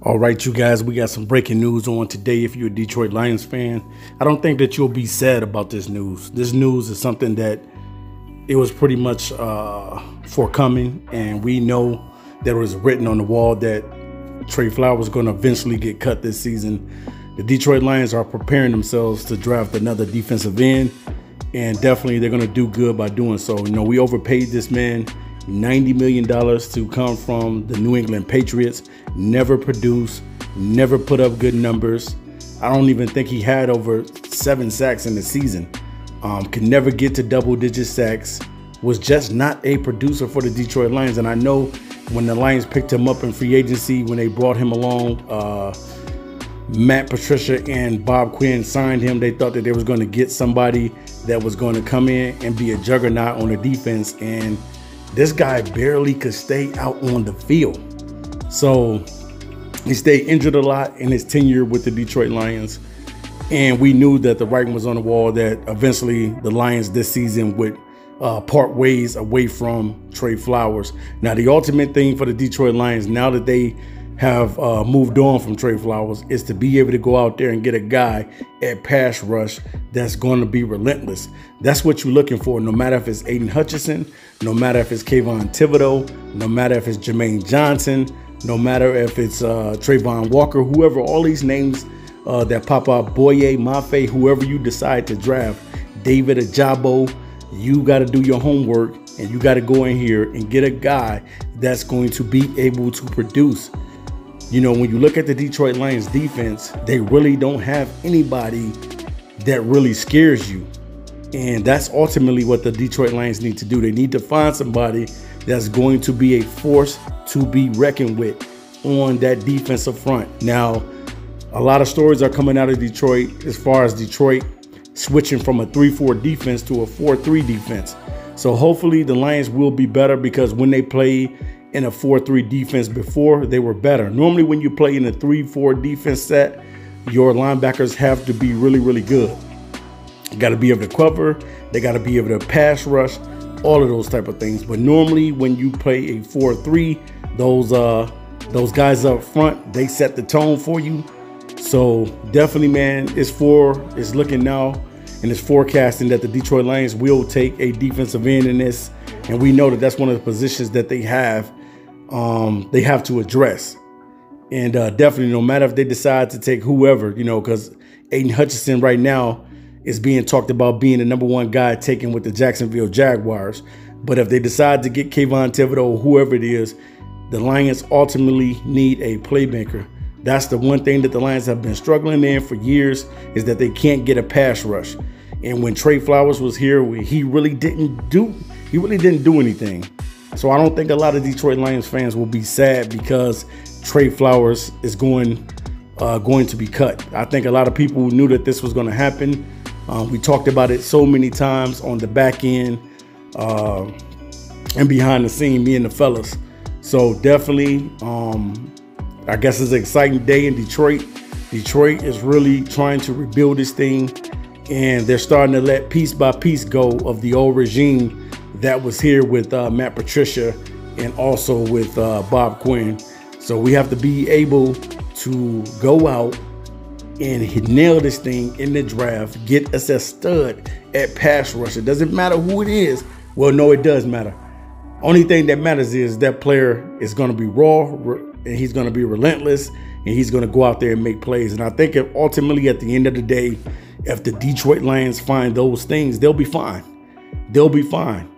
All right, you guys, we got some breaking news on today. If you're a Detroit Lions fan, I don't think that you'll be sad about this news. This news is something that it was pretty much forthcoming, and we know that it was written on the wall that Trey Flowers was going to eventually get cut this season. The Detroit Lions are preparing themselves to draft another defensive end, and definitely they're going to do good by doing so. You know, we overpaid this man $90 million to come from the New England Patriots. Never produced, never put up good numbers. I don't even think he had over 7 sacks in the season. Could never get to double-digit sacks. Was just not a producer for the Detroit Lions. And I know when the Lions picked him up in free agency, when they brought him along, Matt Patricia and Bob Quinn signed him. They thought that they was going to get somebody that was going to come in and be a juggernaut on the defense. And this guy barely could stay out on the field. So he stayed injured a lot in his tenure with the Detroit Lions. And we knew that the writing was on the wall that eventually the Lions this season would part ways away from Trey Flowers. Now, the ultimate thing for the Detroit Lions, now that they have moved on from Trey Flowers, is to be able to go out there and get a guy at pass rush that's going to be relentless. That's what you're looking for, no matter if it's Aiden Hutchinson, no matter if it's Kayvon Thibodeau, no matter if it's Jermaine Johnson, no matter if it's Trayvon Walker, whoever, all these names that pop up, Boye, Mafe, whoever you decide to draft, David Ajabo, you got to do your homework and you got to go in here and get a guy that's going to be able to produce. You know, when you look at the Detroit Lions defense, they really don't have anybody that really scares you. And that's ultimately what the Detroit Lions need to do. They need to find somebody that's going to be a force to be reckoned with on that defensive front. Now, a lot of stories are coming out of Detroit as far as Detroit switching from a 3-4 defense to a 4-3 defense. So hopefully the Lions will be better, because when they play in a 4-3 defense before, they were better. Normally when you play in a 3-4 defense set, your linebackers have to be really, really good. You got to be able to cover. They got to be able to pass rush, all of those type of things. But normally when you play a 4-3, those guys up front, they set the tone for you. So definitely, man, it's looking now and it's forecasting that the Detroit Lions will take a defensive end in this. And we know that that's one of the positions that they have to address. And definitely, no matter if they decide to take whoever, you know, because Aiden Hutchinson right now is being talked about being the #1 guy taken with the Jacksonville Jaguars. But if they decide to get Kayvon Thibodeau or whoever it is, the Lions ultimately need a playmaker. That's the one thing that the Lions have been struggling in for years, is that they can't get a pass rush. And when Trey Flowers was here, he really didn't do anything. So I don't think a lot of Detroit Lions fans will be sad because Trey Flowers is going to be cut. I think a lot of people knew that this was going to happen. We talked about it so many times on the back end and behind the scene, me and the fellas. So definitely, I guess it's an exciting day in Detroit. Detroit is really trying to rebuild this thing, and they're starting to let piece by piece go of the old regime that was here with Matt Patricia and also with Bob Quinn. So we have to be able to go out and nail this thing in the draft, get us a stud at pass rush. It doesn't matter who it is. Well, no, it does matter. Only thing that matters is that player is going to be raw, and he's going to be relentless, and he's going to go out there and make plays. And I think if ultimately at the end of the day, if the Detroit Lions find those things, they'll be fine. They'll be fine.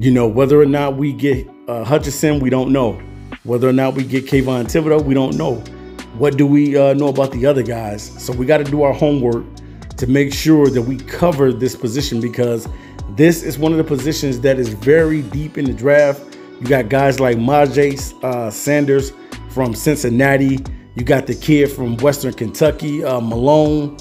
You know, whether or not we get Hutchinson, we don't know. Whether or not we get Kayvon Thibodeau, we don't know. What do we know about the other guys? So we got to do our homework to make sure that we cover this position, because this is one of the positions that is very deep in the draft. You got guys like Myjai Sanders from Cincinnati. You got the kid from Western Kentucky, Malone.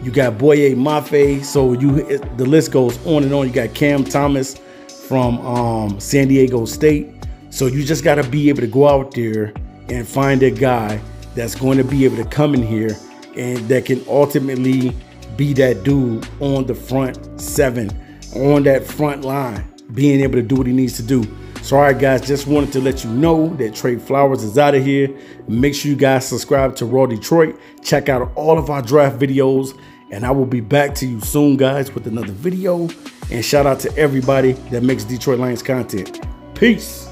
You got Boye Mafe. So the list goes on and on. You got Cam Thomas from San Diego State. So you just got to be able to go out there and find a guy that's going to be able to come in here and that can ultimately be that dude on the front seven, on that front line, being able to do what he needs to do. So all right, guys, just wanted to let you know that Trey Flowers is out of here. Make sure you guys subscribe to Raw Detroit. Check out all of our draft videos, and I will be back to you soon, guys, with another video. And shout out to everybody that makes Detroit Lions content. Peace.